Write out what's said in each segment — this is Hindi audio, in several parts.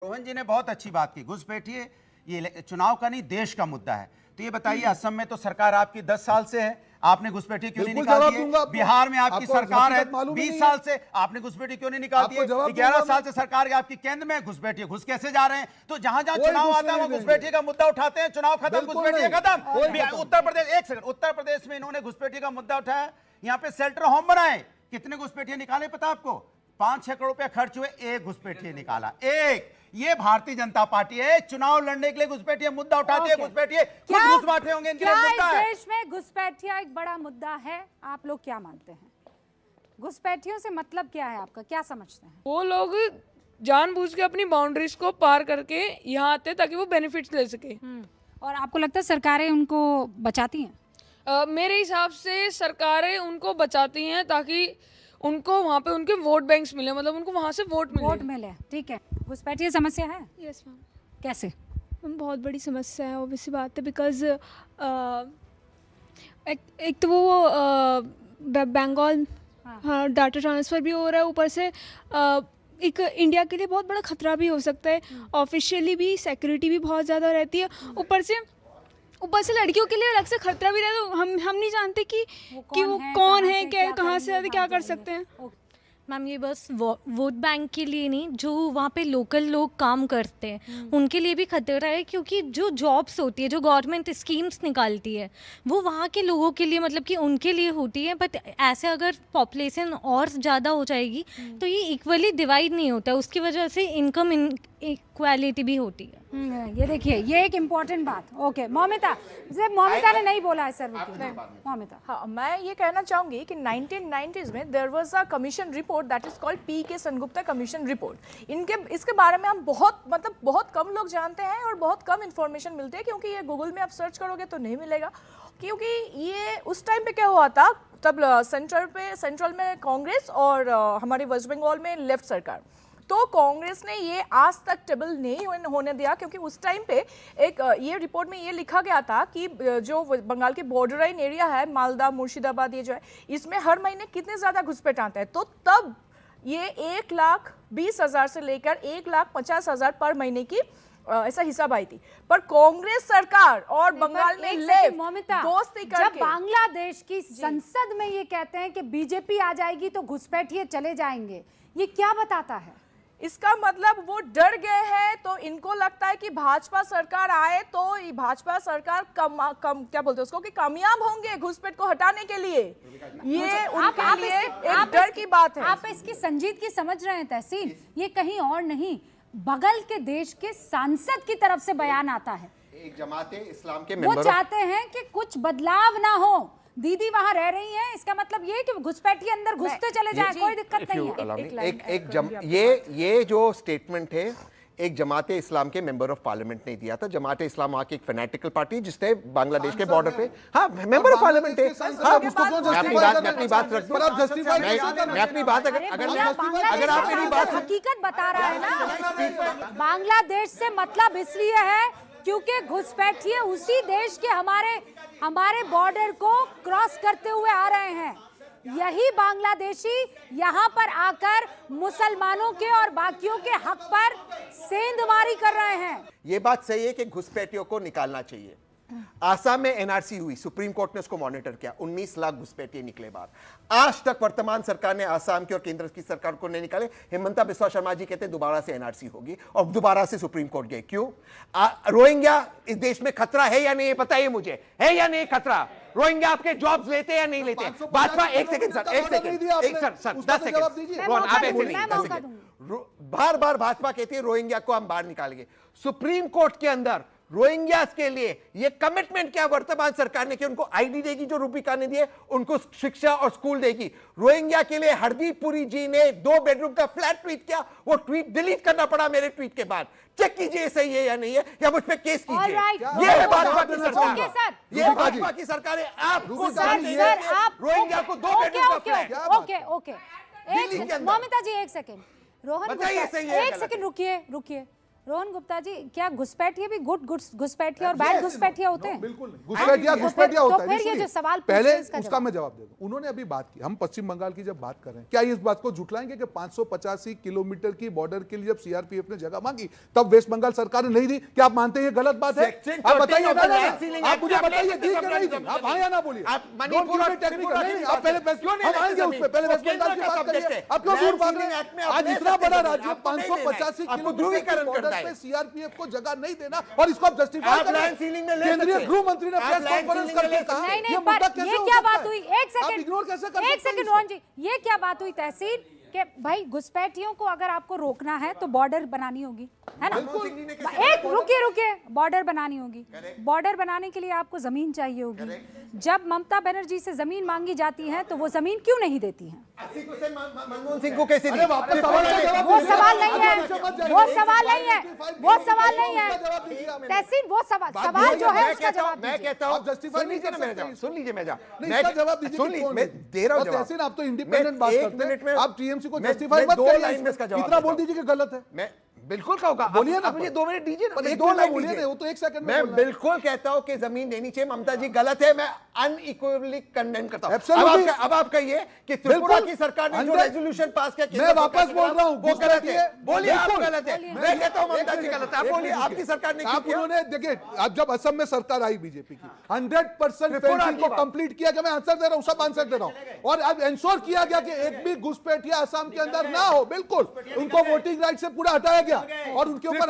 रोहन जी ने बहुत अच्छी बात की। घुसपैठिए ये चुनाव का नहीं, देश का मुद्दा है। तो ये बताइए, असम में तो सरकार आपकी 10 साल से है, आपने घुसपैठिए क्यों नहीं निकाल दी है? बिहार में आपकी सरकार है 20 साल से, आपने घुसपैठिए क्यों नहीं निकाल दी है? 11 साल से सरकार है आपकी, केंद्र में घुसपैठिए घुस कैसे जा रहे हैं? तो जहां जहां चुनाव आता है वो घुसपैठिए का मुद्दा उठाते हैं, चुनाव खत्म घुसपैठिए खत्म। उत्तर प्रदेश, एक सेकंड, उत्तर प्रदेश में इन्होंने घुसपैठिए का मुद्दा उठाया, यहाँ पे शेल्टर होम बनाए, कितने घुसपैठिए निकाले पता आपको? 5-6 करोड़ रुपया खर्च हुए, एक घुसपैठिए निकाला, एक। ये भारतीय जनता पार्टी है, चुनाव लड़ने के लिए घुसपैठिए मुद्दा उठाती है। घुसपैठिए घुस बांटे होंगे, इनके लिए मुद्दा है। देश में घुसपैठिया एक बड़ा मुद्दा है, आप लोग क्या मानते हैं? घुसपैठियों से मतलब क्या है आपका, क्या समझते हैं? वो लोग जानबूझ के अपनी बाउंड्रीज को पार करके यहाँ आते ताकि वो बेनिफिट्स ले सके। और आपको लगता है सरकारें उनको बचाती हैं? मेरे हिसाब से सरकारें उनको बचाती हैं ताकि उनको वहाँ पे उनके वोट बैंक्स मिले, मतलब उनको वहाँ से वोट मिले। ठीक है, घुसपैठिए समस्या है? Yes ma'am. कैसे? मैम बहुत बड़ी समस्या है, ऑब्वियसली बात है, बिकॉज एक तो वो बंगाल हाँ डाटा ट्रांसफ़र भी हो रहा है, ऊपर से एक इंडिया के लिए बहुत बड़ा खतरा भी हो सकता है। ऑफिशियली भी सिक्योरिटी भी बहुत ज़्यादा रहती है, ऊपर से लड़कियों के लिए अलग से खतरा भी रहता है। हम नहीं जानते कि वो कौन है, क्या कहाँ से क्या कर सकते हैं। मैम ये बस वोट बैंक के लिए नहीं, जो वहाँ पे लोकल लोग काम करते हैं उनके लिए भी खतरा है, क्योंकि जो जॉब्स होती है, जो गवर्नमेंट स्कीम्स निकालती है, वो वहाँ के लोगों के लिए, मतलब कि उनके लिए होती है। बट ऐसे अगर पॉपुलेशन और ज़्यादा हो जाएगी तो ये इक्वली डिवाइड नहीं होता, उसकी वजह से इनकम इक्वालिटी भी होती है। ये देखिए, ये एक इम्पोर्टेंट बात। ओके मौमिता, मौमिता ने नहीं बोला है सर। मौमिता, हाँ, मैं ये कहना चाहूंगी कि 1990s में there was a commission report that is called PK. Sengupta commission report. इसके बारे में हम बहुत कम लोग जानते हैं और बहुत कम इंफॉर्मेशन मिलती है, क्योंकि ये गूगल में आप सर्च करोगे तो नहीं मिलेगा। क्योंकि ये उस टाइम पे क्या हुआ था, तब सेंट्रल में कांग्रेस और हमारे वेस्ट बंगाल में लेफ्ट सरकार। तो कांग्रेस ने ये आज तक टेबल नहीं होने दिया, क्योंकि उस टाइम पे एक ये रिपोर्ट में ये लिखा गया था कि जो बंगाल के बॉर्डराइन एरिया है, मालदा मुर्शिदाबाद, ये जो है, इसमें हर महीने कितने ज़्यादा घुसपैठ आते हैं। तो तब ये 1,20,000 से लेकर 1,50,000 पर महीने की ऐसा हिसाब आई थी। पर कांग्रेस सरकार और बंगाल में दोस्ती करके, जब बांग्लादेश की संसद में ये कहते हैं कि बीजेपी आ जाएगी तो घुसपैठिए चले जाएंगे, ये क्या बताता है? इसका मतलब वो डर गए हैं। तो इनको लगता है कि भाजपा सरकार आए तो भाजपा सरकार क्या बोलते हैं उसको, कि कामयाब होंगे घुसपैठ को हटाने के लिए। ये उनके लिए एक डर की बात है। आप इसकी संजीदगी समझ रहे हैं तहसीन? ये कहीं और नहीं, बगल के देश के सांसद की तरफ से बयान आता है। एक जमाते इस्लाम के वो चाहते हैं कि कुछ बदलाव ना हो। दीदी वहां रह रही हैं, इसका मतलब ये कि घुसपैठिए अंदर घुसते चले जाए, कोई दिक्कत नहीं है। ये जो स्टेटमेंट है, एक जमाते इस्लाम के मेंबर ऑफ पार्लियामेंट ने दिया था। जमाते इस्लाम वहाँ की एक फैनेटिकल पार्टी, जिसने बांग्लादेश के बॉर्डर पे, हाँ मेंबर ऑफ पार्लियामेंट है। हाँ, मैं अपनी बात रख दूं, मैं अपनी बात अगर आप मेरी बात हकीकत बता रहा है ना, बांग्लादेश से मतलब इसलिए है क्योंकि घुसपैठिए उसी देश के हमारे बॉर्डर को क्रॉस करते हुए आ रहे हैं। यही बांग्लादेशी यहाँ पर आकर मुसलमानों के और बाकियों के हक पर सेंधमारी कर रहे हैं। ये बात सही है कि घुसपैठियों को निकालना चाहिए। आसाम में एनआरसी हुई, सुप्रीम कोर्ट ने उसको मॉनिटर किया, 19 लाख घुसपैठिए निकले बाहर। आज तक वर्तमान सरकार ने आसाम की और केंद्र की सरकार को नहीं निकाले। हेमंता बिस्वा शर्मा जी कहते हैं दोबारा से एनआरसी होगी, और दोबारा से सुप्रीम कोर्ट गए। क्यों? रोहिंग्या इस देश में खतरा है या नहीं, बताइए मुझे, है या नहीं खतरा? रोहिंग्या आपके जॉब्स लेते हैं या नहीं लेते? भाजपा, एक सेकंड सर, 10 सेकंड, आप ऐसे नहीं, 10 सेकंड। बार बार भाजपा कहती है रोहिंग्या को हम बाहर निकालेंगे। सुप्रीम कोर्ट के अंदर रोहिंग्यास के लिए ये कमिटमेंट क्या वर्तमान सरकार ने कि उनको आईडी देगी, जो रूपिका ने दिए, उनको शिक्षा और स्कूल देगी। रोहिंग्या के लिए हरदीप पुरी जी ने 2 बेडरूम का फ्लैट ट्वीट किया, वो ट्वीट डिलीट करना पड़ा मेरे ट्वीट के बाद। चेक कीजिए सही है या नहीं है, या मुझ पे केस कीजिए। ये है भाजपा की सरकार, ये भाजपा की सरकार है। आपको रोहिंग्या को 2 बेडरूम का फ्लैट। ओके, मौमिता जी एक सेकंड, रोहन, एक सेकंड रुकिए। रोहन गुप्ता जी, क्या घुसपैठिए भी गुड घुसपैठिए और बैड घुसपैठिया होते हैं? बिल्कुल घुसपैठिया होता है। तो फिर ये जो सवाल पहले उसका मैं जवाब दे दूं। उन्होंने अभी बात की, हम पश्चिम बंगाल की जब बात कर रहे हैं, क्या इस बात को झुटलाएंगे कि 585 किलोमीटर की बॉर्डर के लिए जब सीआरपीएफ ने जगह मांगी तब वेस्ट बंगाल सरकार ने नहीं दी? क्या आप मानते हैं ये गलत बात है? आप बताइए, आप मुझे बताइए दी कि नहीं दी? आप हाँ या ना बोलिए। आप पहले पहले वेस्ट बंगाल की बात करिए। आप क्यों दूर भाग रहे हैं? आज इतना बड़ा राज्य 585 किलोमीटर बॉर्डर पे सीआरपीएफ को जगह नहीं देना और इसको आप जस्टिफाई कर रहे हैं। केंद्रीय गृह मंत्री ने प्रेस कॉन्फ्रेंस करके कहा नहीं, पर ये क्या बात हुई? एक सेकंड रोहन जी, ये क्या बात हुई तहसीन कि भाई घुसपैठियों को अगर आपको रोकना है तो बॉर्डर बनानी होगी, है ना? एक रुकिए, बॉर्डर बनानी होगी। बॉर्डर बनाने के लिए आपको जमीन चाहिए होगी। जब ममता बनर्जी से जमीन मांगी जाती है तो वो जमीन क्यों नहीं देती हैं? मनमोहन सिंह को कैसे दी? वो सवाल नहीं है तहसीन, वो सवाल जो है उसका जवाब मैं कहता हूं, सुन लीजिए मैं जवाब दीजिए। मैं दे रहा हूं जवाब। तहसीन, आप तो इंडिपेंडेंट बात करते हैं, आप टीएमसी को जस्टिफाई मत करिए, इतना बोल दीजिए कि गलत है। मैं बिल्कुल कहूंगा, बोलिए ना, मुझे 2 मिनट दीजिए ना, एक दो लाइन बोलिए ना, वो तो एक सेकंड में मैं बिल्कुल कहता हूं कि जमीन देनी चाहिए। ममता जी गलत है, मैं अनइक्विवोकली कंडेम करता हूं। अब आप कहिए कि त्रिपुरा की सरकार ने जो रेजोल्यूशन पास किया, मैं वापस बोल रहा हूं वो गलत है। बोलिए आप गलत है, मैं कहता हूं ममता जी गलत है। आप बोलिए आपकी सरकार ने आप उन्होंने देखिए, अब जब असम में सरकार आई बीजेपी की, 100% फेंसिंग को कंप्लीट किया गया। मैं आंसर दे रहा हूं, सब आंसर दे रहा हूं। और अब इंश्योर किया गया कि एक भी घुसपैठिया असम के अंदर ना हो। बिल्कुल उनको वोटिंग राइट से पूरा हटाया गया और उनके ऊपर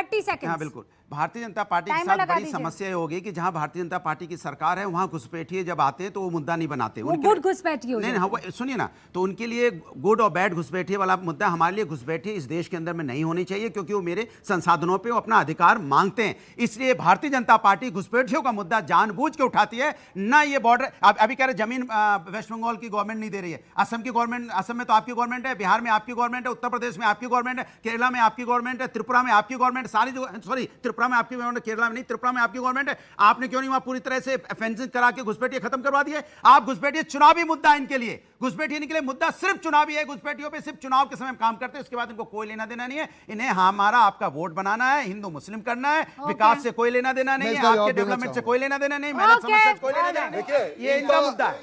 30 सेकंड। हाँ बिल्कुल, भारतीय जनता पार्टी के साथ बड़ी समस्या ये होगी कि जहां भारतीय जनता पार्टी की सरकार है वहां घुसपैठिए जब आते हैं तो वो मुद्दा नहीं बनाते। गुड घुसपैठिए हो नहीं, हाँ सुनिए ना, तो उनके लिए गुड और बैड घुसपैठिए वाला मुद्दा, हमारे लिए घुसपैठिए इस देश के अंदर में नहीं होनी चाहिए क्योंकि वो मेरे संसाधनों पे वो अपना अधिकार मांगते हैं। इसलिए भारतीय जनता पार्टी घुसपैठियों का मुद्दा जानबूझ के उठाती है ना। ये बॉर्डर अभी कह रहे जमीन वेस्ट बंगाल की गवर्नमेंट नहीं दे रही है, असम की गवर्नमेंट, असम में तो आपकी गवर्नमेंट है, बिहार में आपकी गवर्नमेंट है, उत्तर प्रदेश में आपकी गवर्नमेंट है, केरला में आपकी गवर्नमेंट है, त्रिपुरा में आपकी गवर्नमेंट, सारी जो सॉरी त्रिपुरा में आपकी गवर्नमेंट, केरला में नहीं, त्रिपुरा में आपकी गवर्नमेंट है। आपने क्यों नहीं वहां पूरी तरह से फेंसिंग करा के घुसपैठिए खत्म करवा दिए? आप घुसपैठिए चुनावी मुद्दा है इनके लिए, घुसपैठिए के लिए मुद्दा सिर्फ चुनावी है। घुसपैठियों पे सिर्फ चुनाव के समय काम करते हैं, उसके बाद इनको कोई लेना देना नहीं है। इन्हें हमारा आपका वोट बनाना है, हिंदू मुस्लिम करना है, विकास से कोई लेना देना नहीं है, आपके डेवलपमेंट से कोई लेना देना नहीं, मेहनत समस्या से कोई लेना देना नहीं। ये इनका मुद्दा है,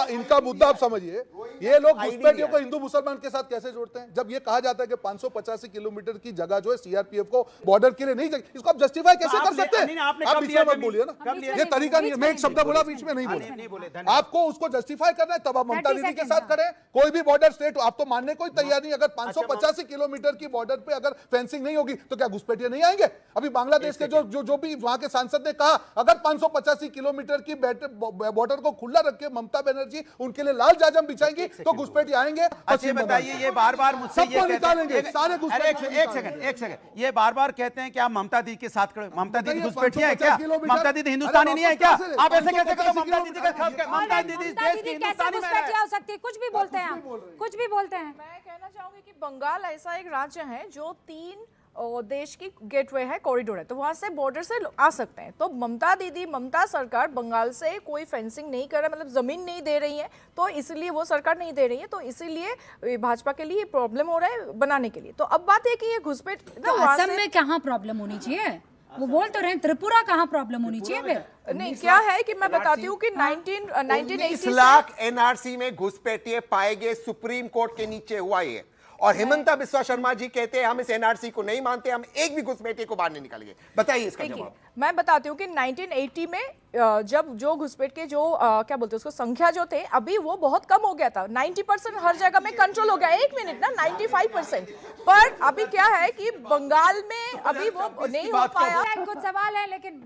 इनका मुद्दा आप समझिए। ये लोग घुसपैठियों को हिंदू मुसलमान के साथ कैसे जोड़ते हैं? जब ये कहा जाता है कि 585 किलोमीटर की जगह जो है सीआरपीएफ को बॉर्डर के लिए नहीं, इसको आप जस्टिफाई कैसे कर सकते हैं? आप बीच में मत बोलिए ना, ये तरीका नहीं है। मैं एक शब्द बोला, बीच में नहीं बोले। आपको उसको जस्टिफाई करना है तब आप ममता दीदी के साथ करें। कोई भी बॉर्डर स्टेट आप तो मानने कोई तैयार नहीं। अगर 585 किलोमीटर की बॉर्डर पे अगर फेंसिंग नहीं होगी तो क्या घुसपैठिए नहीं आएंगे? अभी बांग्लादेश के जो भी वहां के सांसद ने कहा, अगर 585 किलोमीटर की बॉर्डर को खुला रख के ममता बनर्जी उनके लिए लाल जाजम बिछाएंगी तो घुसपैठिए आएंगे। अच्छा बताइए, ये बार-बार मुझसे ये निकालेंगे सारे एक सेकंड, ये बार-बार कहते हैं कि आप ममता दीदी के साथ खड़े। ममता दीदी घुसपैठिए है क्या? ममता दीदी हिंदुस्तानी नहीं है क्या? आप ऐसे कैसे करो? ममता दीदी का ममता दीदी देश की हिंदुस्तानी में हो सकती है? कुछ भी बोलते हैं, कुछ भी बोलते हैं। मैं कहना चाहूंगी कि बंगाल ऐसा एक राज्य है जो 3 देश की गेटवे है, कॉरिडोर है, तो वहां से बॉर्डर से आ सकते हैं। तो ममता दीदी, ममता सरकार बंगाल से कोई फेंसिंग नहीं कर रहा, मतलब जमीन नहीं दे रही है, तो इसलिए वो सरकार नहीं दे रही है, तो इसीलिए भाजपा के लिए प्रॉब्लम हो रहा है बनाने के लिए। तो अब बात है कि ये घुसपैठ असम में कहाँ प्रॉब्लम होनी चाहिए? वो बोल तो रहे हैं त्रिपुरा कहाँ प्रॉब्लम होनी चाहिए? फिर नहीं, क्या है कि मैं बताती हूँ कि 1980 लाख एनआरसी में घुसपैठिए पाए गए, सुप्रीम कोर्ट के नीचे हुआ ये। और हिमंता बिस्वा शर्मा जी कहते हैं हम इस एनआरसी को नहीं मानते, हम एक भी घुसपैठिए को बाहर नहीं निकालेंगे। बताइए इसका जवाब। मैं बताती हूँ कि 1980 में जब जो घुसपैठ के जो क्या बोलते हैं उसको संख्या जो थे, अभी वो बहुत कम हो गया था। 90% हर जगह में कंट्रोल हो गया। 1 मिनट ना, 95%। पर अभी क्या है कि बंगाल में अभी वो नहीं हो पाया। कुछ सवाल है लेकिन